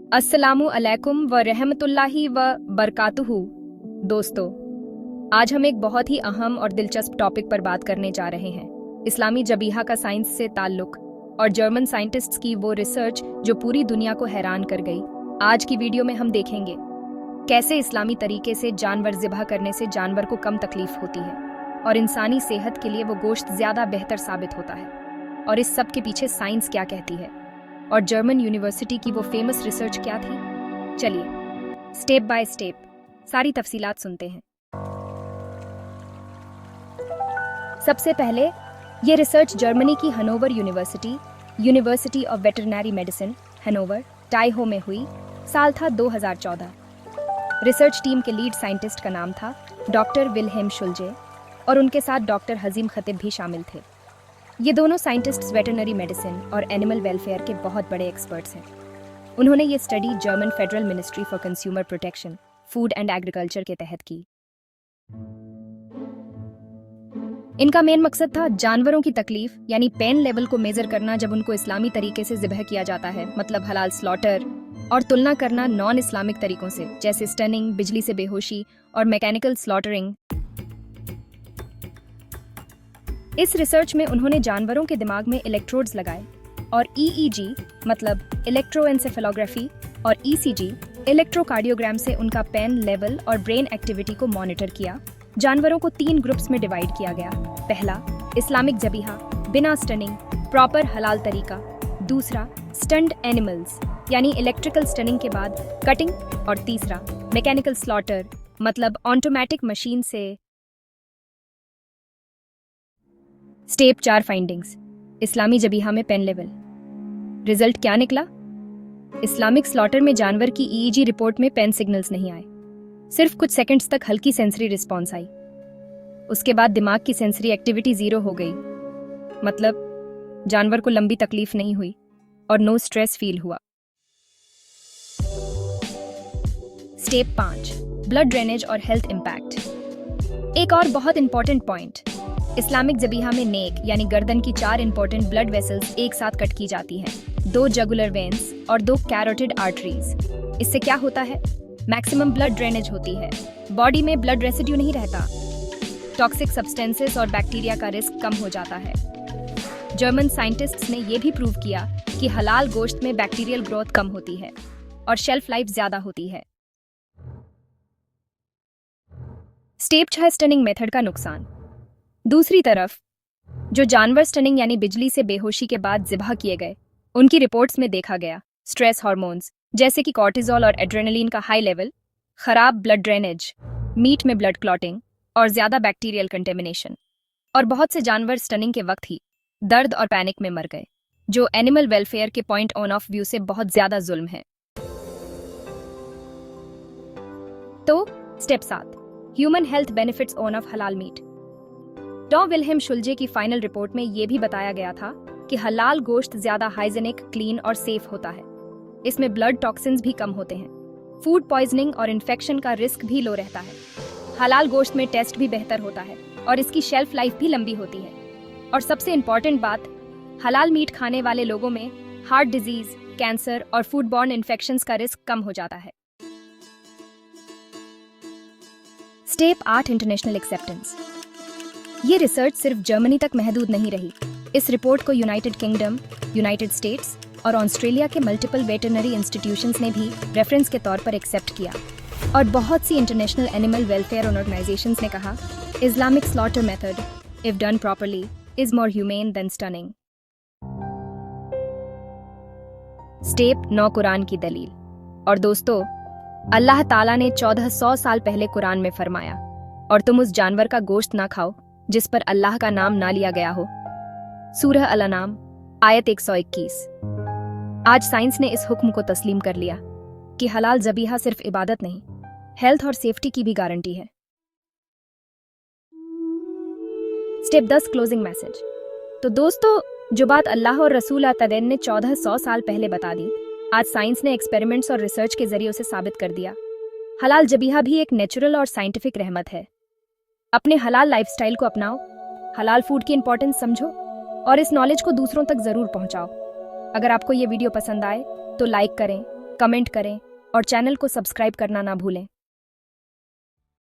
अस्सलामु अलैकुम व रहमतुल्लाहि व बरकातुहू। दोस्तों, आज हम एक बहुत ही अहम और दिलचस्प टॉपिक पर बात करने जा रहे हैं। इस्लामी जबीहा का साइंस से ताल्लुक और जर्मन साइंटिस्ट्स की वो रिसर्च जो पूरी दुनिया को हैरान कर गई। आज की वीडियो में हम देखेंगे कैसे इस्लामी तरीके से जानवर ज़िबह करने से जानवर को कम तकलीफ होती है और इंसानी सेहत के लिए वो गोश्त ज़्यादा बेहतर साबित होता है, और इस सब के पीछे साइंस क्या कहती है और जर्मन यूनिवर्सिटी की वो फेमस रिसर्च क्या थी। चलिए स्टेप बाय स्टेप सारी तफसीलात सुनते हैं। सबसे पहले ये रिसर्च जर्मनी की Hanover university of veterinary medicine Hanover TiHo में हुई। साल था 2014। रिसर्च टीम के लीड साइंटिस्ट का नाम था डॉक्टर विल्हेम शुल्जे और उनके साथ डॉक्टर हजीम खतीब भी शामिल थे। ये दोनों साइंटिस्ट्स वेटरनरी मेडिसिन और एनिमल वेलफेयर के बहुत बड़े एक्सपर्ट्स हैं। उन्होंने ये study German federal ministry for consumer protection, food and agriculture के तहत की। इनका मेन मकसद था जानवरों की तकलीफ यानी पेन लेवल को मेजर करना जब उनको इस्लामी तरीके से ज़िबह किया जाता है, मतलब हलाल स्लॉटर, और तुलना करना नॉन इस्लामिक तरीकों से जैसे स्टनिंग, बिजली से बेहोशी और मैकेनिकल स्लॉटरिंग। इस रिसर्च में उन्होंने जानवरों के दिमाग में इलेक्ट्रोड्स लगाए और ईईजी मतलब इलेक्ट्रोएन्सेफेलोग्राफी और ईसीजी इलेक्ट्रोकार्डियोग्राम से उनका पेन लेवल और ब्रेन एक्टिविटी को मॉनिटर किया। जानवरों को 3 ग्रुप्स में डिवाइड किया गया। पहला, इस्लामिक जबीहा बिना स्टनिंग, प्रॉपर हलाल तरीका। दूसरा, स्टन्ड एनिमल्स यानी इलेक्ट्रिकल स्टनिंग के बाद कटिंग। और तीसरा, मैकेनिकल स्लॉटर मतलब ऑटोमेटिक मशीन से। Step 4 findings. इस्लामी जबीहा में पेन लेवल। रिजल्ट क्या निकला? इस्लामिक स्लॉटर में जानवर की ईईजी रिपोर्ट में पेन सिग्नल्स नहीं आए। सिर्फ कुछ सेकंड्स तक हल्की सेंसरी रिस्पॉन्स आई। उसके बाद दिमाग की सेंसरी एक्टिविटी 0 हो गई, मतलब जानवर को लंबी तकलीफ नहीं हुई और नो स्ट्रेस फील हुआ। स्टेप 5 ब्लड ड्रेनेज और हेल्थ इंपैक्ट। एक और बहुत इंपॉर्टेंट पॉइंट, इस्लामिक जबीहा में नेक यानी गर्दन की 4 इंपॉर्टेंट ब्लड वेसल्स एक साथ कट की जाती हैं, 2 जगुलर वेन्स और 2 कैरोटिड आर्टरीज। इससे क्या होता है? मैक्सिमम ब्लड ड्रेनेज होती है, बॉडी में ब्लड रेसिड्यू नहीं रहता, टॉक्सिक सब्सटेंसेस और बैक्टीरिया का रिस्क कम हो जाता है। जर्मन साइंटिस्ट्स ने यह भी प्रूव किया कि हलाल गोश्त में बैक्टीरियल ग्रोथ कम होती है और शेल्फ लाइफ ज्यादा होती है। स्टेप 6 स्टनिंग मेथड का नुकसान। दूसरी तरफ जो जानवर स्टनिंग यानी बिजली से बेहोशी के बाद ज़िबह किए गए, उनकी रिपोर्ट्स में देखा गया स्ट्रेस हार्मोन्स जैसे कि कॉर्टिजोल और एड्रेनलिन का हाई लेवल, खराब ब्लड ड्रेनेज, मीट में ब्लड क्लॉटिंग और ज्यादा बैक्टीरियल कंटेमिनेशन। और बहुत से जानवर स्टनिंग के वक्त ही दर्द और पैनिक में मर गए, जो एनिमल वेलफेयर के पॉइंट ऑन ऑफ व्यू से बहुत ज्यादा जुल्म है। तो step 7 human health benefits on off हलाल मीट। डॉ विल्हेम शुल्जे की फाइनल रिपोर्ट में यह भी बताया गया था कि हलाल गोश्त ज्यादा हाइजेनिक, क्लीन और सेफ होता है। इसमें ब्लड टॉक्सिन्स भी कम होते हैं, फूड पॉइजनिंग और इन्फेक्शन का रिस्क भी लो रहता है। हलाल गोश्त में टेस्ट भी बेहतर होता है और इसकी शेल्फ लाइफ भी लंबी होती है। और सबसे इम्पोर्टेंट बात, हलाल मीट खाने वाले लोगों में हार्ट डिजीज, कैंसर और फूड बॉर्न इन्फेक्शंस का रिस्क कम हो जाता है। Step 8 international acceptance. ये रिसर्च सिर्फ जर्मनी तक महदूद नहीं रही। इस रिपोर्ट को यूनाइटेड किंगडम, यूनाइटेड स्टेट्स और ऑस्ट्रेलिया के मल्टीपल वेटरनरी इंस्टीट्यूशंस ने भी रेफरेंस के तौर पर एक्सेप्ट किया। और बहुत सी इंटरनेशनल एनिमल वेलफेयर ऑर्गेनाइजेशंस ने कहा Islamic slaughter method, if done properly, is more humane than stunning. Step 9 Quran की दलील। और दोस्तों, अल्लाह ताला ने 1400 साल पहले कुरान में फरमाया, और तुम उस जानवर का गोश्त ना खाओ जिस पर अल्लाह का नाम ना लिया गया हो। सूरह अल-अनाम आयत 121। आज साइंस ने इस हुक्म को तस्लीम कर लिया कि हलाल जबीहा सिर्फ इबादत नहीं, हेल्थ और सेफ्टी की भी गारंटी है। Step 10 closing message. तो दोस्तों, जो बात अल्लाह और रसूल तदैन ने 1400 साल पहले बता दी, आज साइंस ने एक्सपेरिमेंट्स और रिसर्च के जरिए उसे साबित कर दिया। हलाल जबीहा भी एक नेचुरल और साइंटिफिक रहमत है। अपने हलाल लाइफस्टाइल को अपनाओ, हलाल फूड की इंपॉर्टेंस समझो और इस नॉलेज को दूसरों तक जरूर पहुंचाओ। अगर आपको ये वीडियो पसंद आए तो लाइक करें, कमेंट करें और चैनल को सब्सक्राइब करना ना भूलें।